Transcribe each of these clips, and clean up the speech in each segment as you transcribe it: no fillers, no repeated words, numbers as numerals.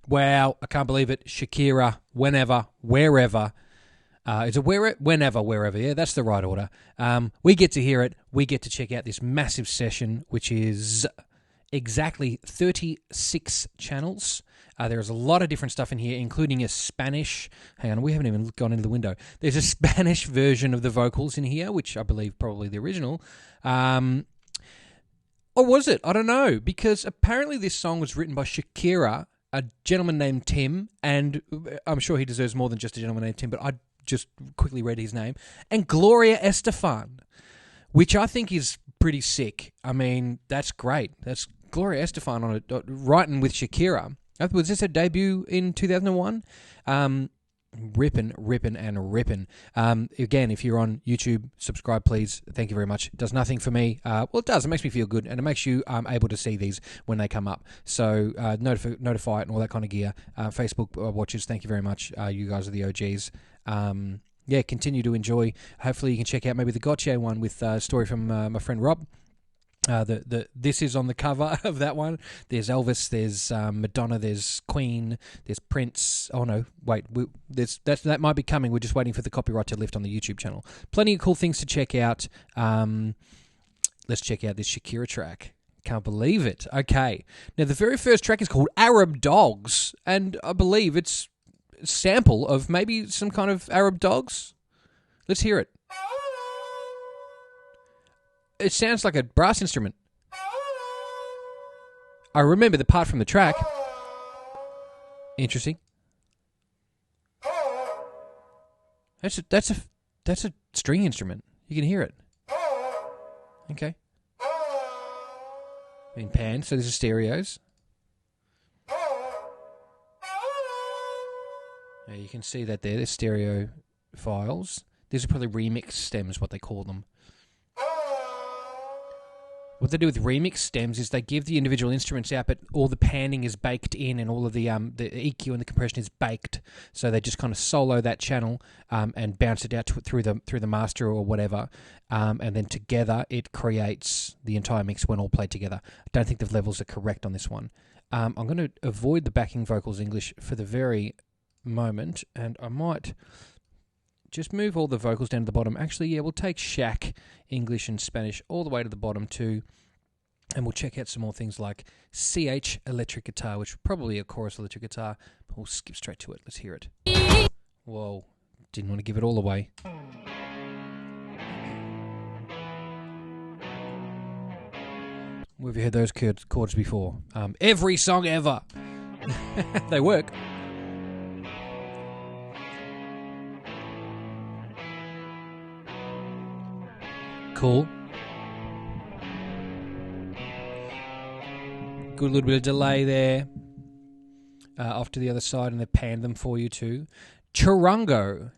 Wow, I can't believe it. Shakira, whenever, wherever. Is it whenever, wherever? Yeah, that's the right order. We get to hear it. We get to check out this massive session, which is exactly 36 channels. There's a lot of different stuff in here, including a Spanish... Hang on, we haven't even gone into the window. There's a Spanish version of the vocals in here, which I believe probably the original. Or was it? I don't know, because apparently this song was written by Shakira, a gentleman named Tim, and I'm sure he deserves more than just a gentleman named Tim, but I just quickly read his name, and Gloria Estefan, which I think is pretty sick. I mean, that's great. That's Gloria Estefan on it, writing with Shakira. Was this her debut in 2001? Rippin'. Again, if you're on YouTube, subscribe, please. Thank you very much. It does nothing for me. Well, it does. It makes me feel good, and it makes you able to see these when they come up. So notify it and all that kind of gear. Facebook watchers, thank you very much. You guys are the OGs. Yeah, continue to enjoy. Hopefully you can check out maybe the Gotcha one with a story from my friend Rob. This is on the cover of that one. There's Elvis, there's Madonna, there's Queen, there's Prince. Oh no, wait, that might be coming. We're just waiting for the copyright to lift on the YouTube channel. Plenty of cool things to check out. Let's check out this Shakira track. Can't believe it. Okay, now the very first track is called Arab Dogs, and I believe it's a sample of maybe some kind of Arab dogs. Let's hear it. It sounds like a brass instrument. I remember the part from the track. Interesting. That's a string instrument. You can hear it. Okay. In pan, so this is stereos. Yeah, you can see that there. There's stereo files. These are probably remix stems, what they call them. What they do with remix stems is they give the individual instruments out, but all the panning is baked in, and all of the EQ and the compression is baked. So they just kind of solo that channel and bounce it out through the master or whatever, and then together it creates the entire mix when all played together. I don't think the levels are correct on this one. I'm going to avoid the backing vocals English for the very moment, and I might just move all the vocals down to the bottom. Actually, yeah, we'll take Shaq, English and Spanish, all the way to the bottom too. And we'll check out some more things like CH electric guitar, which is probably a chorus electric guitar. But we'll skip straight to it. Let's hear it. Whoa. Didn't want to give it all away. Where have you heard those chords before? Every song ever. They work. Cool. Good little bit of delay there. Off to the other side, and they've panned them for you too. Charango.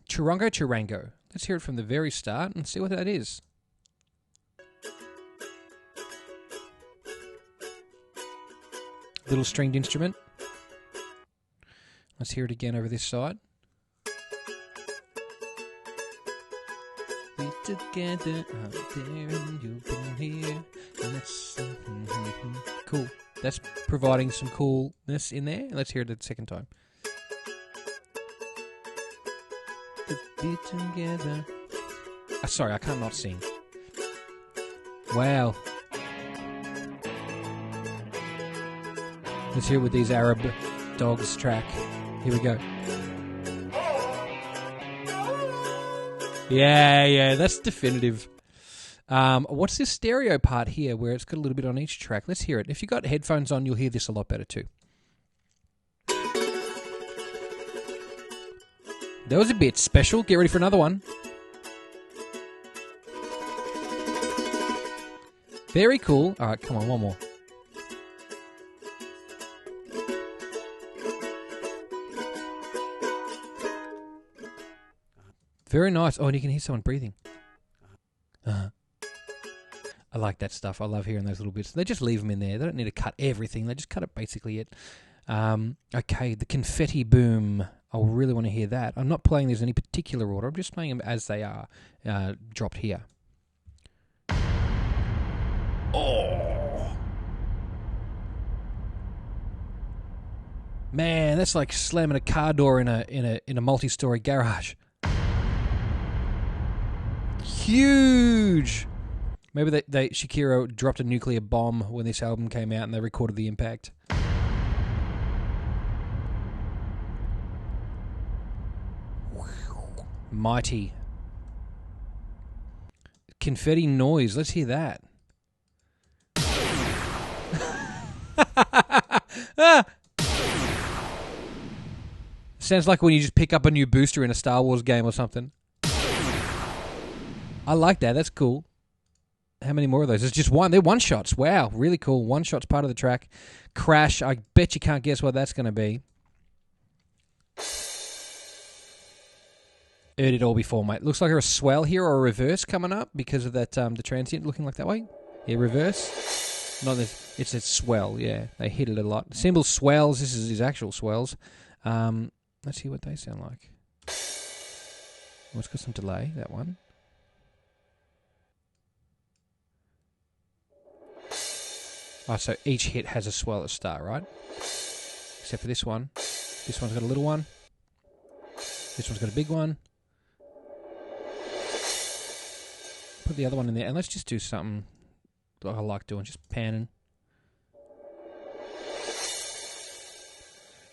Let's hear it from the very start and see what that is. Little stringed instrument. Let's hear it again over this side. We together out there and you've been here. And that's cool. That's providing some coolness in there. Let's hear it a second time. To be together. Sorry, I can't not sing. Wow. Let's hear it with these Arab Dogs track. Here we go. Yeah, that's definitive. What's this stereo part here where it's got a little bit on each track? Let's hear it. If you've got headphones on, you'll hear this a lot better too. That was a bit special. Get ready for another one. Very cool. All right, come on, one more. Very nice. Oh, and you can hear someone breathing. I like that stuff. I love hearing those little bits. They just leave them in there. They don't need to cut everything. They just cut it basically it. Okay, the confetti boom. I really want to hear that. I'm not playing these in any particular order. I'm just playing them as they are dropped here. Oh! Man, that's like slamming a car door in a multi-story garage. Huge. Maybe Shakira dropped a nuclear bomb when this album came out and they recorded the impact. Mighty. Confetti noise. Let's hear that. Sounds like when you just pick up a new booster in a Star Wars game or something. I like that. That's cool. How many more of those? There's just one. They're one-shots. Wow. Really cool. One-shot's part of the track. Crash. I bet you can't guess what that's going to be. Heard it all before, mate. Looks like a swell here or a reverse coming up because of that the transient looking like that way. Yeah, reverse. Not this. It's a swell. Yeah, they hit it a lot. Symbol swells. This is his actual swells. Let's see what they sound like. Oh, it's got some delay. That one. Oh, so each hit has a swell at the start, right? Except for this one. This one's got a little one. This one's got a big one. Put the other one in there, and let's just do something that I like doing, just panning.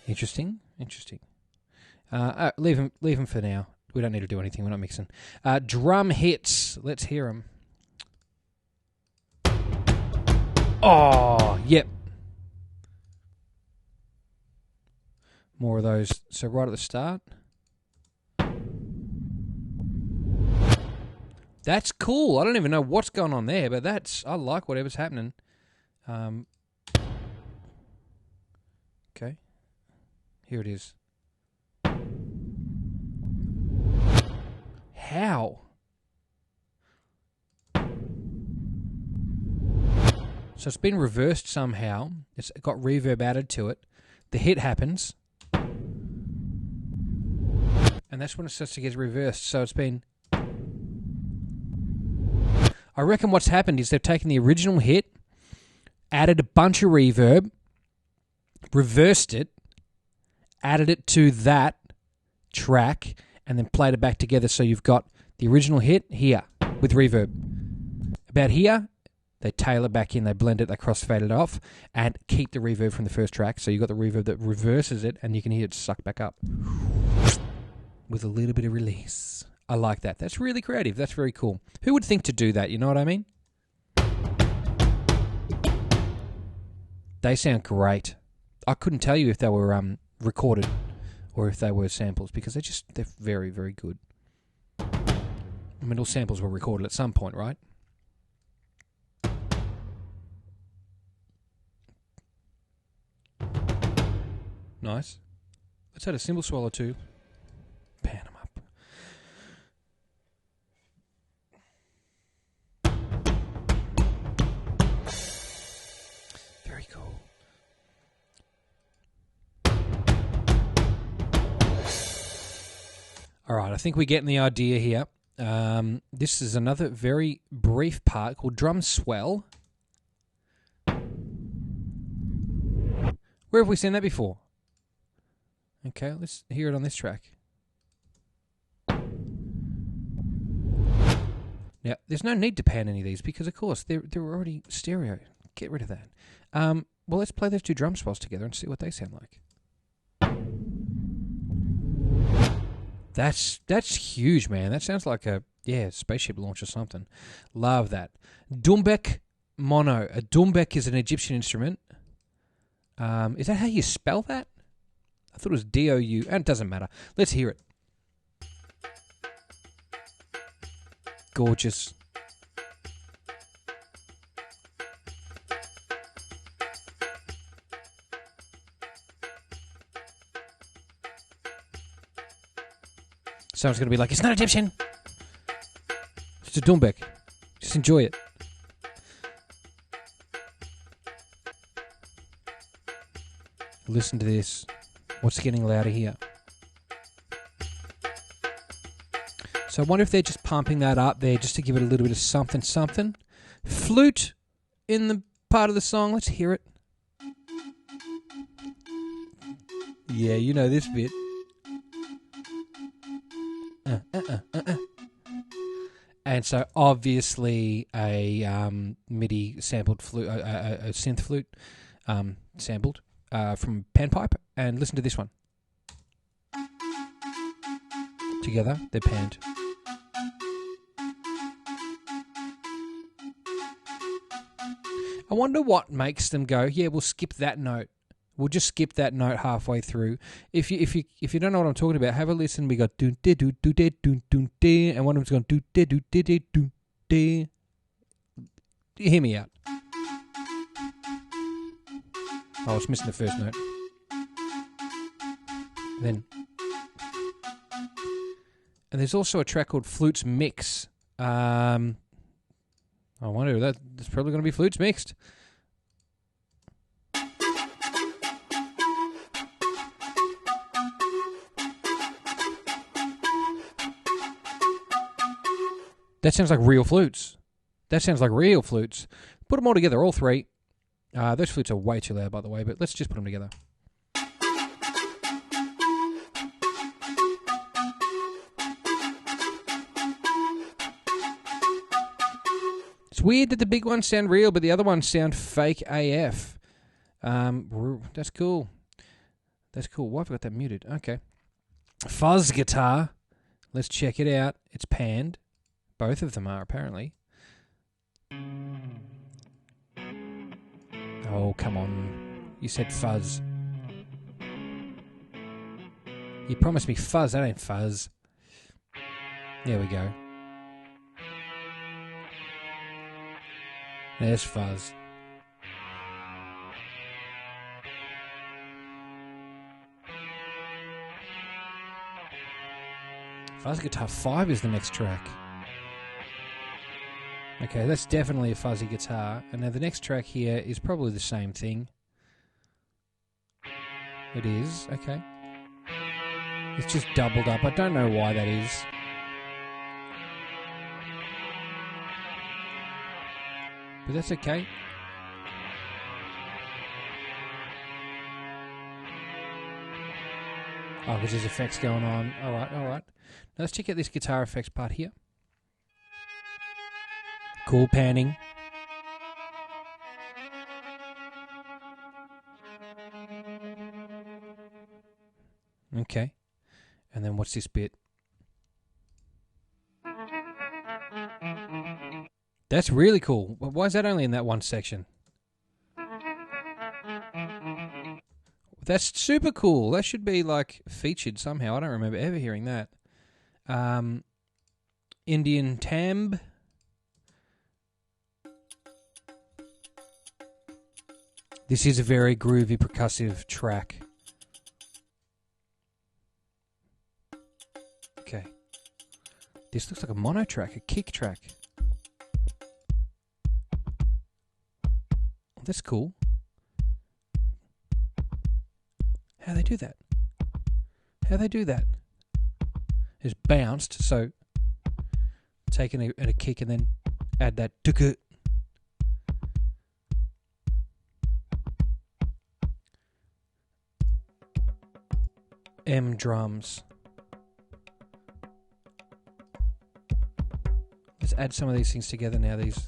Interesting. Leave him for now. We don't need to do anything. We're not mixing. Drum hits. Let's hear them. Oh, yep. More of those. So right at the start. That's cool. I don't even know what's going on there, but I like whatever's happening. Okay. Here it is. How? So it's been reversed somehow. It's got reverb added to it. The hit happens. And that's when it starts to get reversed. So it's been... I reckon what's happened is they've taken the original hit, added a bunch of reverb, reversed it, added it to that track, and then played it back together so you've got the original hit here with reverb. About here, they tail it back in, they blend it, they crossfade it off, and keep the reverb from the first track. So you've got the reverb that reverses it, and you can hear it suck back up with a little bit of release. I like that. That's really creative. That's very cool. Who would think to do that? You know what I mean? They sound great. I couldn't tell you if they were recorded or if they were samples because they're very, very good. I mean, all samples were recorded at some point, right? Nice. Let's add a cymbal swell or two. Pan them up. Very cool. All right, I think we're getting the idea here. This is another very brief part called Drum Swell. Where have we seen that before? Okay, let's hear it on this track. Now, there's no need to pan any of these because, of course, they're already stereo. Get rid of that. Well, let's play those two drum swells together and see what they sound like. That's huge, man. That sounds like a spaceship launch or something. Love that. Doumbek mono. A doumbek is an Egyptian instrument. Is that how you spell that? I thought it was D-O-U. And it doesn't matter. Let's hear it. Gorgeous. Someone's going to be like, it's not Egyptian. It's a doumbek. Just enjoy it. Listen to this. What's getting louder here? So I wonder if they're just pumping that up there just to give it a little bit of something, something. Flute in the part of the song. Let's hear it. Yeah, you know this bit. And so obviously a MIDI sampled flute, a synth flute sampled from panpipe. And listen to this one. Together, they're panned. I wonder what makes them go, yeah, we'll skip that note. We'll just skip that note halfway through. If you don't know what I'm talking about, have a listen. We got do de do do de do do de, and one of them's going do de do de de do de. Hear me out. Oh, I was missing the first note. Then, and there's also a track called Flute's Mix. I wonder that's probably going to be Flute's Mixed. That sounds like real flutes. That sounds like real flutes. Put them all together, all three. Those flutes are way too loud, by the way, but let's just put them together. It's weird that the big ones sound real, but the other ones sound fake AF. That's cool. That's cool. Why have I got that muted? Okay. Fuzz Guitar. Let's check it out. It's panned. Both of them are, apparently. Oh, come on. You said fuzz. You promised me fuzz. That ain't fuzz. There we go. There's fuzz. Fuzz Guitar 5 is the next track. Okay, that's definitely a fuzzy guitar. And now the next track here is probably the same thing. It is, okay. It's just doubled up. I don't know why that is. But that's okay. Oh, because there's effects going on. Alright, alright. Now let's check out this guitar effects part here. Cool panning. Okay. And then what's this bit? That's really cool. Why is that only in that one section? That's super cool. That should be like featured somehow. I don't remember ever hearing that. Indian Tamb. This is a very groovy, percussive track. Okay. This looks like a mono track, a kick track. That's cool. How they do that? How they do that? It's bounced, so taking a kick and then add that tuk. M drums. Let's add some of these things together now, these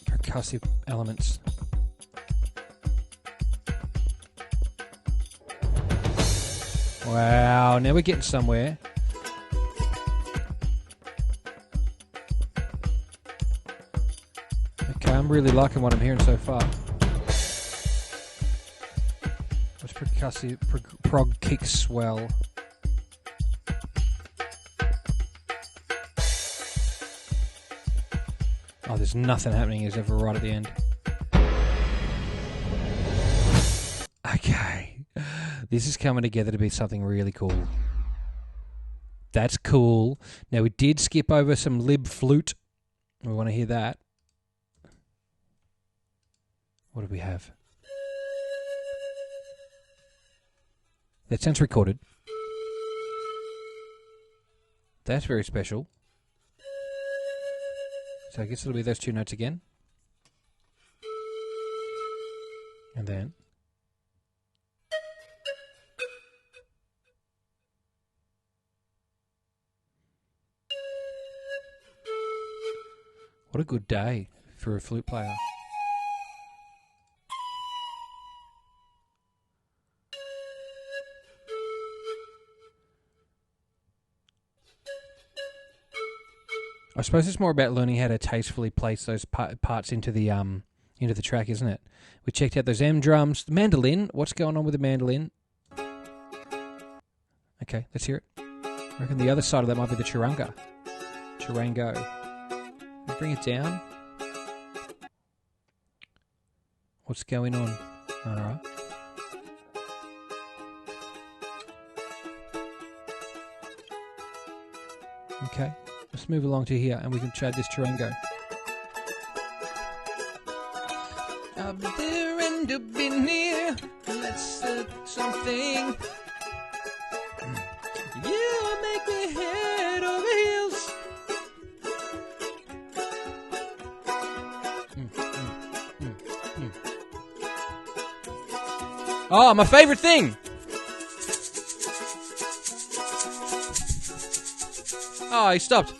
percussive elements. Wow, now we're getting somewhere. Okay, I'm really liking what I'm hearing so far. What's percussive? Prog kick swell. Oh, there's nothing happening except for right at the end. Okay. This is coming together to be something really cool. That's cool. Now, we did skip over some lib flute. We want to hear that. What do we have? That sounds recorded. That's very special. So I guess it'll be those two notes again. And then... What a good day for a flute player. I suppose it's more about learning how to tastefully place those parts into the track, isn't it? We checked out those M drums, the mandolin. What's going on with the mandolin? Okay, let's hear it. I reckon the other side of that might be the charango. Bring it down. What's going on? All right. Okay. Let's move along to here and we can try this charango. Up there and up in here, let's do something. You make me head over heels. Oh, my favorite thing. Oh, he stopped.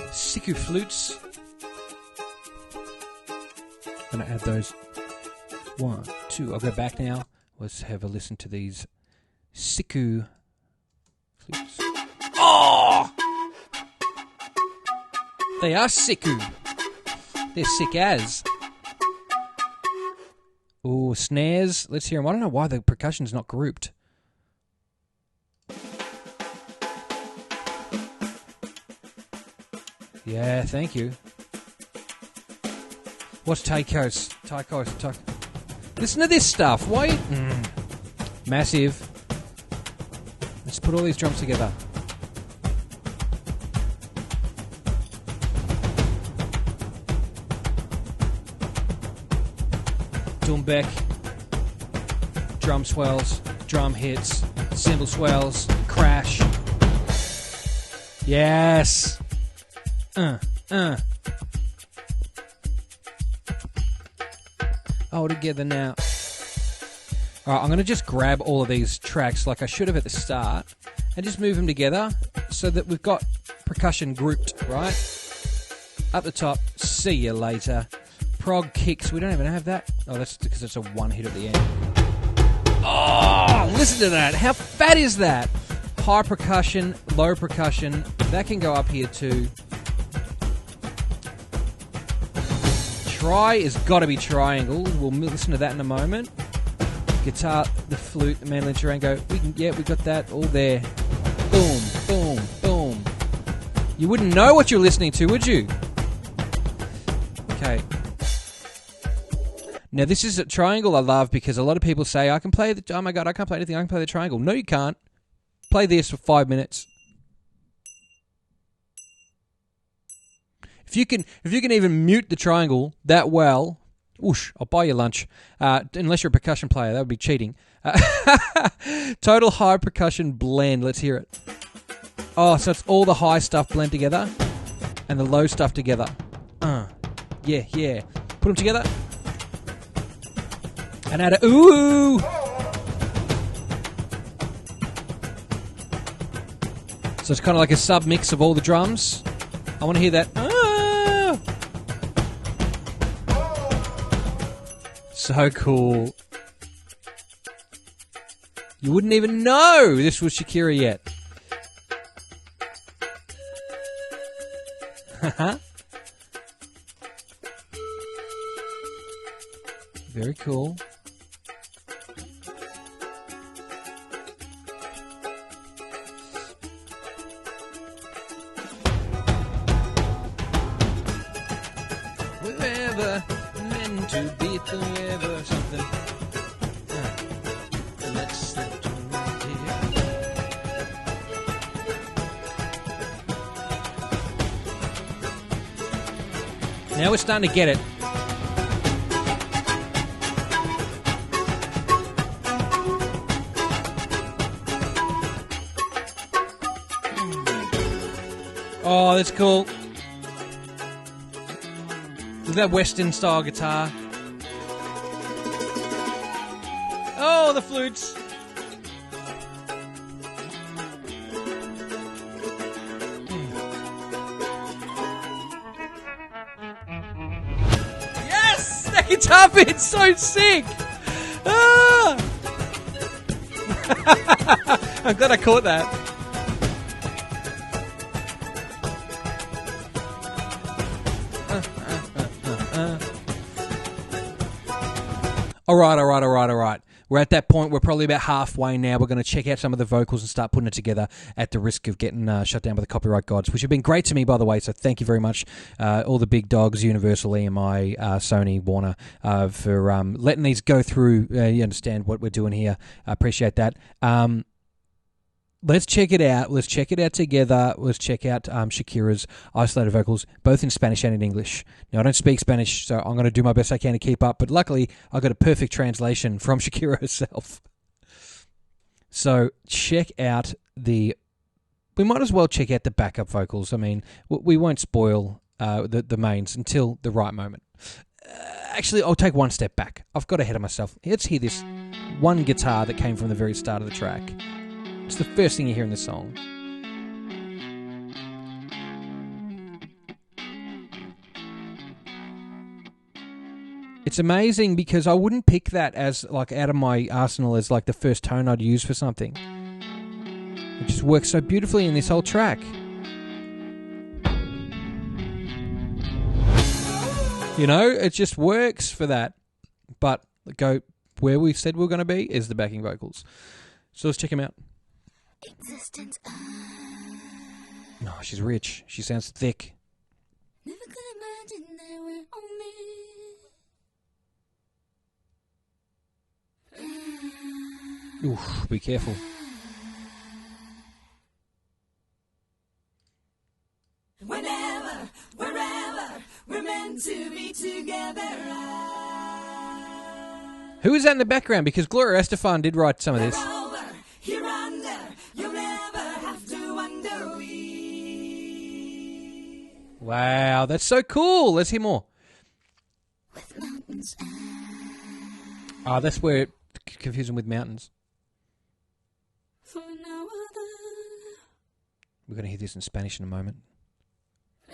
Siku flutes. I'm going to add those. 1, 2. I'll go back now. Let's have a listen to these Siku flutes. Oh! They are Siku. They're sick as. Ooh, snares. Let's hear them. I don't know why the percussion's not grouped. Yeah, thank you. What's taikos? Taikos. Listen to this stuff. Why? Massive. Let's put all these drums together. Dumbek. Drum swells. Drum hits. Cymbal swells. Crash. Yes. All together now. Alright, I'm going to just grab all of these tracks like I should have at the start and just move them together so that we've got percussion grouped, right? Up the top, see you later. Prog kicks, we don't even have that. Oh, that's because it's a one hit at the end. Oh, listen to that. How fat is that? High percussion, low percussion. That can go up here too. Try has got to be triangle. We'll listen to that in a moment. Guitar, the flute, the mandolin, charango. We got that all there. Boom, boom, boom. You wouldn't know what you're listening to, would you? Okay. Now this is a triangle I love because a lot of people say, I can play the, oh my god, I can't play anything, I can play the triangle. No, you can't. Play this for 5 minutes. If you can even mute the triangle that well, whoosh, I'll buy you lunch. Unless you're a percussion player, that would be cheating. Total high percussion blend. Let's hear it. Oh, so it's all the high stuff blend together and the low stuff together. Yeah. Put them together. And add a ooh. So it's kind of like a sub mix of all the drums. I want to hear that. So cool. You wouldn't even know this was Shakira yet. Very cool. Wherever meant to be forever something. Let's slip to right here. Now we're starting to get it. Oh, that's cool. Look at that Western style guitar. Oh, the flutes. Yes! That guitar bit's so sick! Ah! I'm glad I caught that. All right. We're at that point. We're probably about halfway now. We're going to check out some of the vocals and start putting it together at the risk of getting shut down by the copyright gods, which have been great to me, by the way. So thank you very much, all the big dogs, Universal, EMI, Sony, Warner, for letting these go through. You understand what we're doing here. I appreciate that. Let's check it out. Let's check it out together. Let's check out Shakira's isolated vocals, both in Spanish and in English. Now, I don't speak Spanish, so I'm going to do my best I can to keep up, but luckily, I got a perfect translation from Shakira herself. So, check out we might as well check out the backup vocals. I mean, we won't spoil the mains until the right moment. Actually, I'll take one step back. I've got ahead of myself. Let's hear this one guitar that came from the very start of the track. It's the first thing you hear in the song. It's amazing because I wouldn't pick that as like out of my arsenal as like the first tone I'd use for something. It just works so beautifully in this whole track. You know, it just works for that. But go where we said we were going to be is the backing vocals. So let's check them out. Existence. No, she's rich. She sounds thick. Never could imagine they were on me. Oof, be careful. Whenever, wherever, we're meant to be together. Who is that in the background? Because Gloria Estefan did write some of this. Wow, that's so cool. Let's hear more. Oh, that's where it confuses them with mountains. We're going to hear this in Spanish in a moment.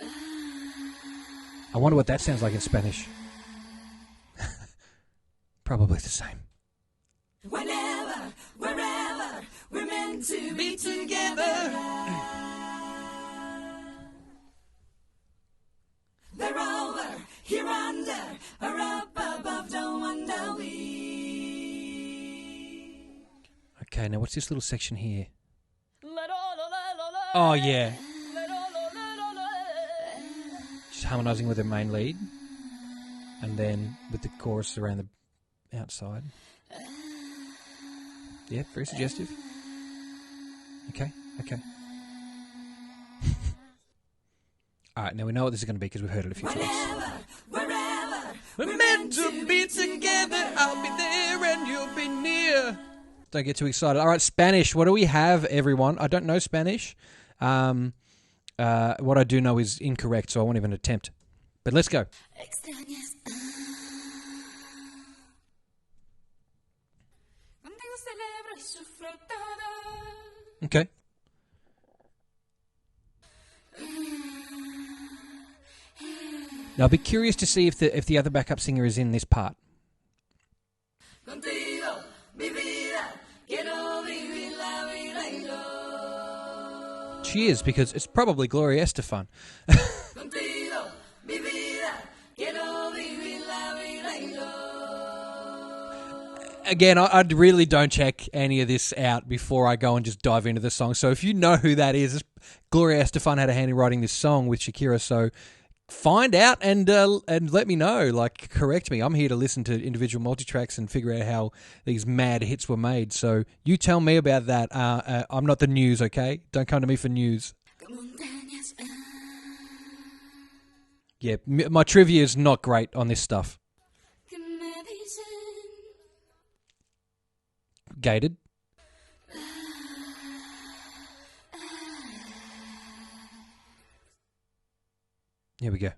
I wonder what that sounds like in Spanish. Probably the same. Whenever, wherever, we're meant to be together. They're over, here under, or up above, don't wonder we. Okay, now what's this little section here? Oh, yeah. She's harmonising with her main lead. And then with the chorus around the outside. Yeah, very suggestive. Okay. Alright, now we know what this is going to be because we've heard it a few times. Wherever, we're meant to be together. I'll be there and you'll be near. Don't get too excited. Alright, Spanish. What do we have, everyone? I don't know Spanish. What I do know is incorrect, so I won't even attempt. But let's go. Okay. Now, I'll be curious to see if the other backup singer is in this part. She is, because it's probably Gloria Estefan. Again, I really don't check any of this out before I go and just dive into the song. So if you know who that is, Gloria Estefan had a hand in writing this song with Shakira. So find out and let me know. Like, correct me. I'm here to listen to individual multitracks and figure out how these mad hits were made. So you tell me about that. I'm not the news, okay? Don't come to me for news. Yeah, my trivia is not great on this stuff. Gated. Here we go.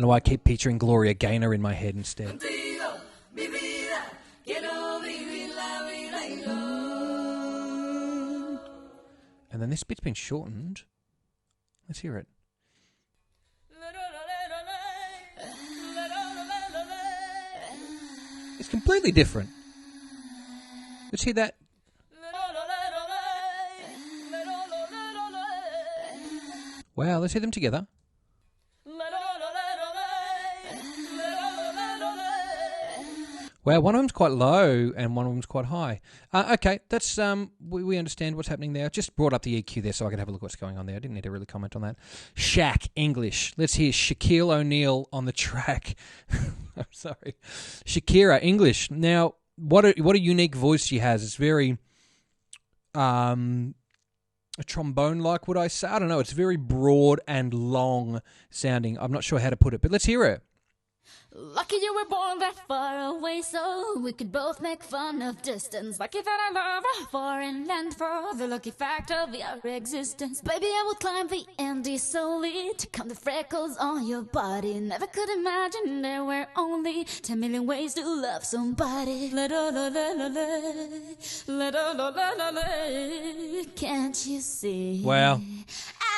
know why I keep picturing Gloria Gaynor in my head instead. And then this bit's been shortened. Let's hear it. It's completely different. Let's hear that. Wow, let's hear them together. Wow, one of them's quite low and one of them's quite high. Okay, that's we understand what's happening there. I just brought up the EQ there so I could have a look what's going on there. I didn't need to really comment on that. Shaq, English. Let's hear Shaquille O'Neal on the track. I'm sorry. Shakira, English. Now, what a unique voice she has. It's very a trombone-like, would I say? I don't know. It's very broad and long sounding. I'm not sure how to put it, but let's hear it. Lucky you were born that far away, so we could both make fun of distance. Lucky that I love a foreign land for the lucky fact of our existence. Baby, I will climb the Andes solely to count the freckles on your body. Never could imagine there were only 10 million ways to love somebody. Can't you see? Wow.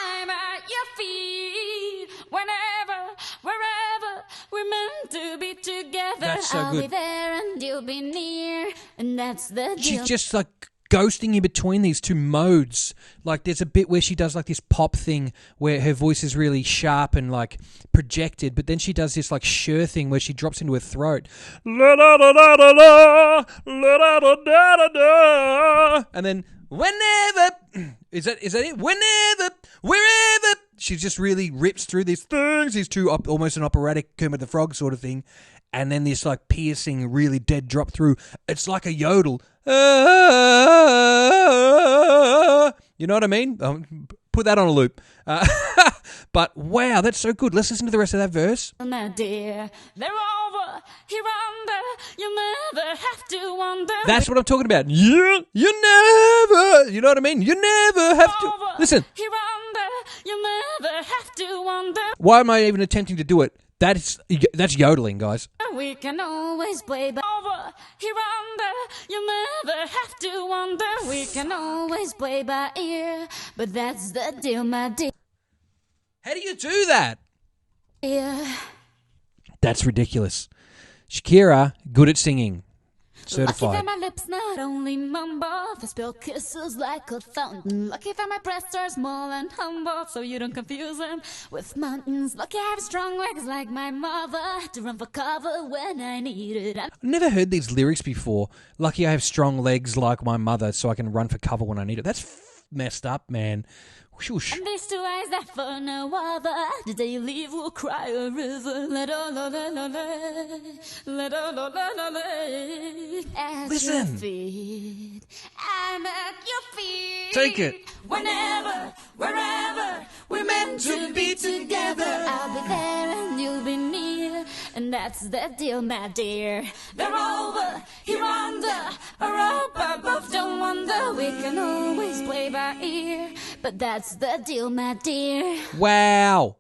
I'm at your feet whenever, wherever we're meant to be together. That's so I'll good. be there and you'll be near, and that's the deal. She's just like ghosting in between these two modes. Like there's a bit where she does like this pop thing where her voice is really sharp and like projected, but then she does this like Cher thing where she drops into her throat. La da da da da da, la da da da da da, and then whenever is that it? Whenever, wherever. She just really rips through these things, these two almost an operatic Kermit the Frog sort of thing, and then this like piercing, really dead drop through. It's like a yodel. You know what I mean? Put that on a loop. But wow, that's so good. Let's listen to the rest of that verse. My dear, they're over here under. You never have to wonder. That's what I'm talking about. You never. You know what I mean? You never have to. Listen. Here under, you never have to wonder. Why am I even attempting to do it? That's yodeling, guys. We can always play by over here under. You never have to wonder. We can always play by ear, but that's the deal, my dear. How do you do that? Yeah. That's ridiculous. Shakira, good at singing. Lucky Certified. that my lips not only mumble, they spill kisses like a fountain. Lucky that my breasts are small and humble, so you don't confuse them with mountains. Lucky I have strong legs like my mother to run for cover when I need it. I've never heard these lyrics before. Lucky I have strong legs like my mother, so I can run for cover when I need it. That's messed up, man. Whoosh. And these two eyes that for no other, the day you leave will cry a river. Let at Listen. your feet. I'm at your feet. Take it. Whenever, wherever we're meant to be together, I'll be there and you'll be near, and that's the deal, my dear. They're over here under a rope above. Don't wonder, we can always play by ear, but that's the deal, my dear. Wow.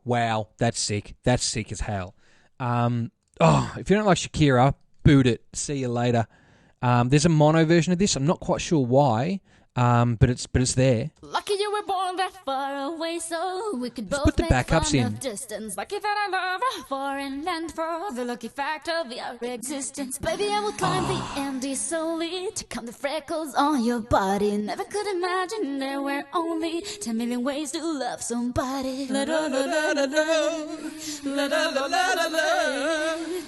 That's sick. That's sick as hell. If you don't like Shakira, boot it. See you later. There's a mono version of this. I'm not quite sure why, but it's there. Lucky you were born that far away, so we could both put the make backups fun in. of distance. Lucky that I love a foreign land for the lucky fact of our existence. Baby, I will climb the Andes solely to count the freckles on your body. Never could imagine there were only 10 million ways to love somebody.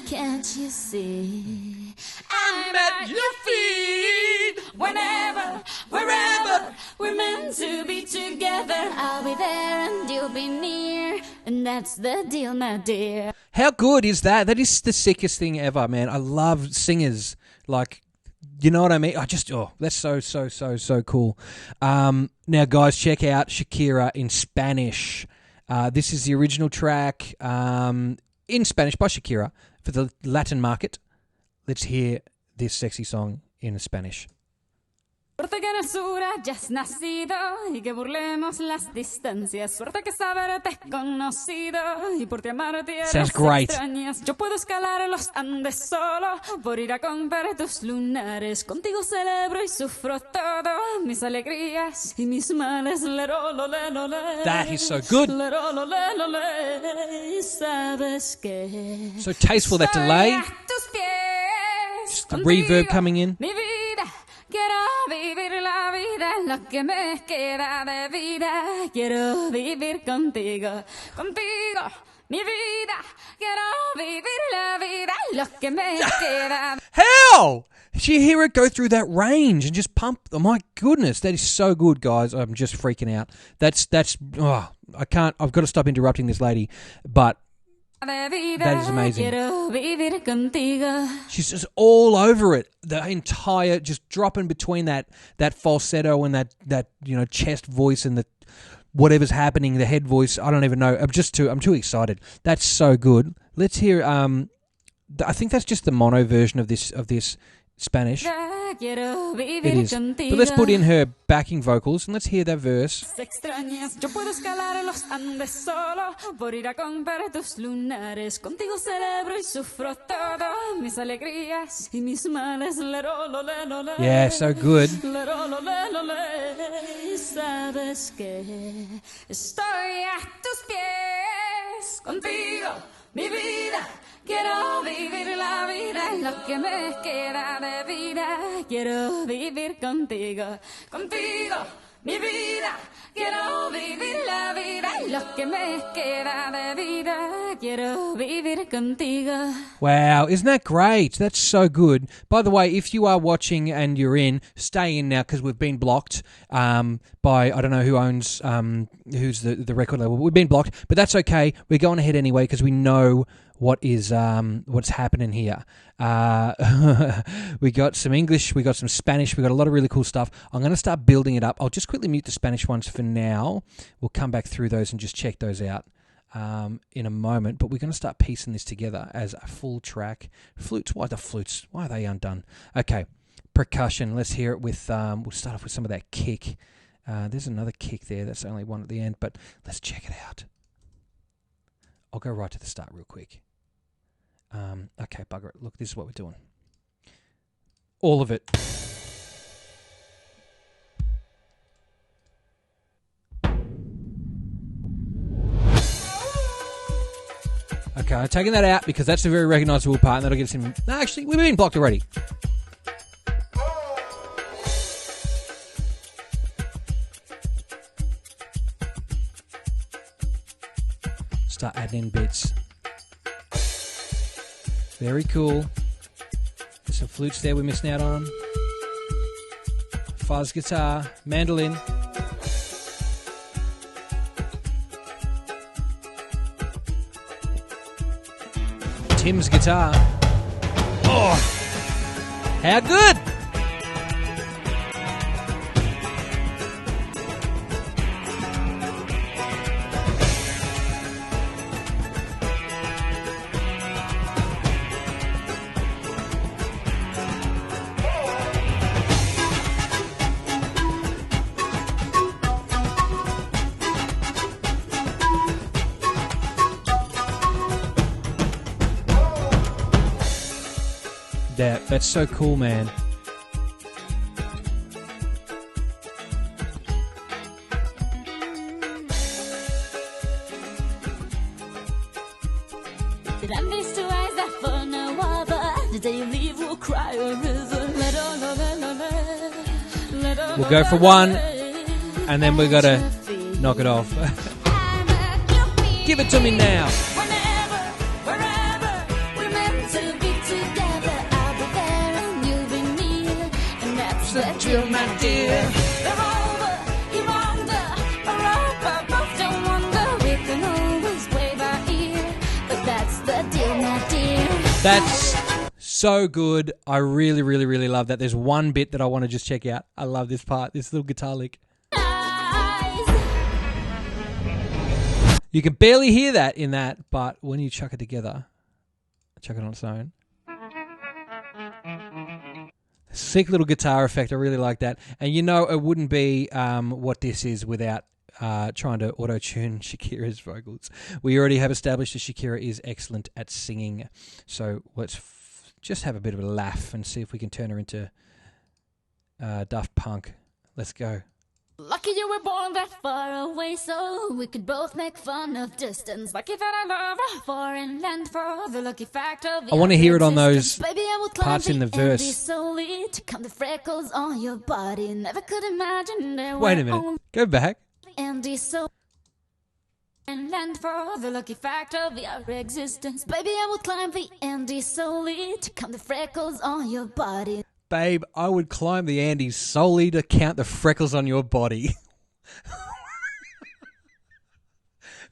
Can't you see? I'm at your feet. Whenever, wherever we're meant to be together, I'll be there and you'll be near, and that's the deal, my dear. How good is that? That is the sickest thing ever, man. I love singers. Like, you know what I mean? That's so cool. Now, guys, check out Shakira in Spanish. This is the original track in Spanish by Shakira for the Latin market. Let's hear this sexy song in Spanish. Suerte que en el sur hayas nacido y que burlemos las distancias. Suerte que saberte conocido y por ti amar tierras extrañas. Yo puedo escalar los Andes solo por ir a comprar tus lunares. Contigo celebro y sufro todo, mis alegrías y mis males. That is so good. Sabes que so tasteful, that delay. Just the reverb coming in. Mi vida, quiero vivir la vida, lo que me queda de vida. Quiero vivir contigo, contigo. Mi vida, quiero vivir la vida, lo que me queda. How? Did you hear it go through that range and just pump? Oh my goodness, that is so good, guys. I'm just freaking out. Oh, I can't. I've got to stop interrupting this lady, but that is amazing. She's just all over it. The entire, just dropping between that falsetto and that chest voice and the whatever's happening, the head voice. I don't even know. I'm too excited. That's so good. Let's hear. I think that's just the mono version of this Spanish. It is. But let's put in her backing vocals and let's hear that verse. Yo puedo escalar los Andes solo por ir a comprar tus lunares. Contigo celebro y sufro todo, mis alegrías y mis males. Yeah, so good. Sabes que estoy a tus pies, contigo, mi vida. Quiero vivir la vida, lo que me queda de vida. Quiero vivir contigo, contigo, mi vida. Quiero vivir la vida, lo que me queda de vida. Quiero vivir contigo. Wow, isn't that great? That's so good. By the way, if you are watching and you're in, stay in now because we've been blocked by, I don't know who owns, who's the record label. We've been blocked, but that's okay. We're going ahead anyway because we know what's happening here. We got some English, we got some Spanish, we got a lot of really cool stuff. I'm going to start building it up. I'll just quickly mute the Spanish ones for now. We'll come back through those and just check those out in a moment. But we're going to start piecing this together as a full track. Flutes, why the flutes? Why are they undone? Okay, percussion. Let's hear it with, we'll start off with some of that kick. There's another kick there. That's only one at the end, but let's check it out. I'll go right to the start real quick. Okay, bugger it. Look, this is what we're doing. All of it. Okay, I'm taking that out because that's a very recognisable part and that'll get us in. No, actually, we've been blocked already. Start adding in bits. Very cool. There's some flutes there we're missing out on. Fuzz guitar, mandolin. Tim's guitar. Oh, how good! That's so cool, man. These two eyes that for no other. The day you leave will cry a river. We'll go for one, and then we gotta knock it off. Give it to me now. My dear. That's so good. I really, really, really love that. There's one bit that I want to just check out. I love this part, this little guitar lick. You can barely hear that in that, but when you chuck it together, chuck it on its own. Sick little guitar effect. I really like that. And you know, it wouldn't be what this is without trying to auto-tune Shakira's vocals. We already have established that Shakira is excellent at singing. So let's just have a bit of a laugh and see if we can turn her into Daft Punk. Let's go. Lucky you were born that far away, so we could both make fun of distance. Lucky that I love a foreign land for the lucky fact of I want to hear it on those Baby, I will climb parts in the verse. slowly to count the freckles on your body. Never could imagine there Wait a were minute. Go back. Andy so and land for the lucky fact of your existence. Baby, I will climb the Andes solely to count the freckles on your body. Babe, I would climb the Andes solely to count the freckles on your body.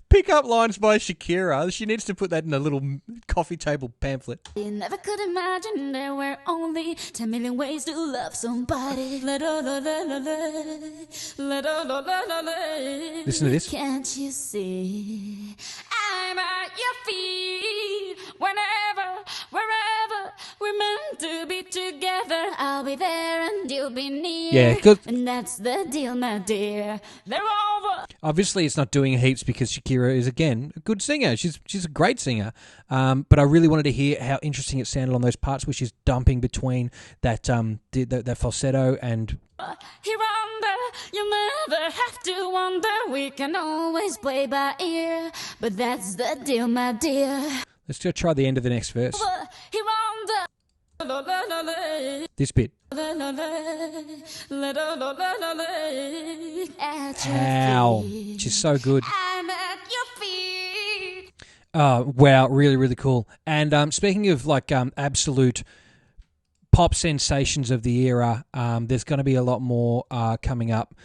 Pick up lines by Shakira. She needs to put that in a little coffee table pamphlet. You never could imagine there were only 10 million ways to love somebody. Listen to this. Can't you see? I'm at your feet. Whenever, wherever we're meant to be together, I'll be there and you'll be near. Yeah, good. And that's the deal, my dear. They're over. Obviously, it's not doing heaps because Shakira is, again, a good singer. She's a great singer. But I really wanted to hear how interesting it sounded on those parts where she's dumping between that falsetto and... Here under, you never have to wonder. We can always play by ear. But that's the deal, my dear. Let's go try the end of the next verse. Here under... This bit. How? She's so good. I'm at your feet. Oh, wow. Really, really cool. And speaking of like absolute pop sensations of the era, there's going to be a lot more coming up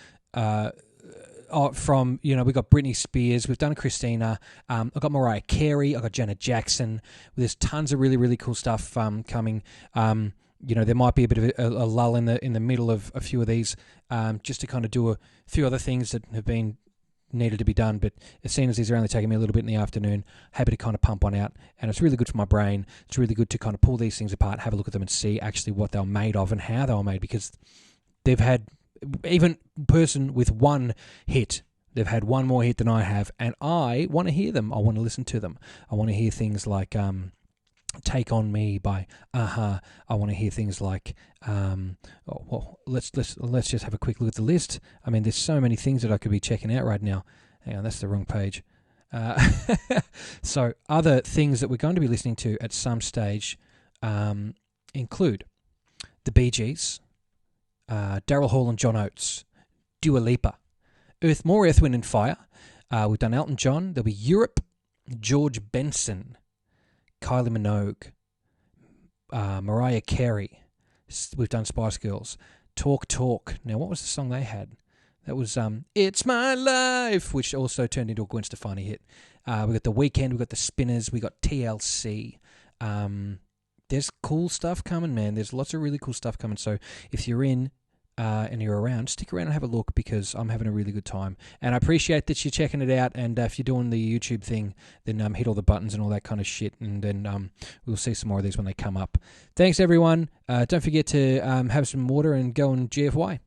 from, you know, we've got Britney Spears, we've done Christina, I've got Mariah Carey, I've got Janet Jackson. There's tons of really, really cool stuff coming. You know, there might be a bit of a lull in the middle of a few of these, just to kind of do a few other things that have been needed to be done. But as soon as these are only taking me a little bit in the afternoon, happy to kind of pump one out. And it's really good for my brain. It's really good to kind of pull these things apart, have a look at them and see actually what they were made of and how they were made, because they've had, even person with one hit, they've had one more hit than I have, and I want to hear them. I want to listen to them. I want to hear things like Take On Me by I want to hear things like let's just have a quick look at the list. I mean, there's so many things that I could be checking out right now. Hang on, that's the wrong page. So other things that we're going to be listening to at some stage include the Bee Gees, Daryl Hall and John Oates, Dua Lipa, more Earth, Wind and Fire. We've done Elton John. There'll be Europe, George Benson, Kylie Minogue, Mariah Carey. We've done Spice Girls. Talk Talk. Now, what was the song they had? That was It's My Life, which also turned into a Gwen Stefani hit. We got The Weeknd, we got The Spinners, we got TLC. There's cool stuff coming, man. There's lots of really cool stuff coming. So if you're in and you're around, stick around and have a look, because I'm having a really good time. And I appreciate that you're checking it out. And if you're doing the YouTube thing, then hit all the buttons and all that kind of shit. And then we'll see some more of these when they come up. Thanks, everyone. Don't forget to have some water and go on GFY.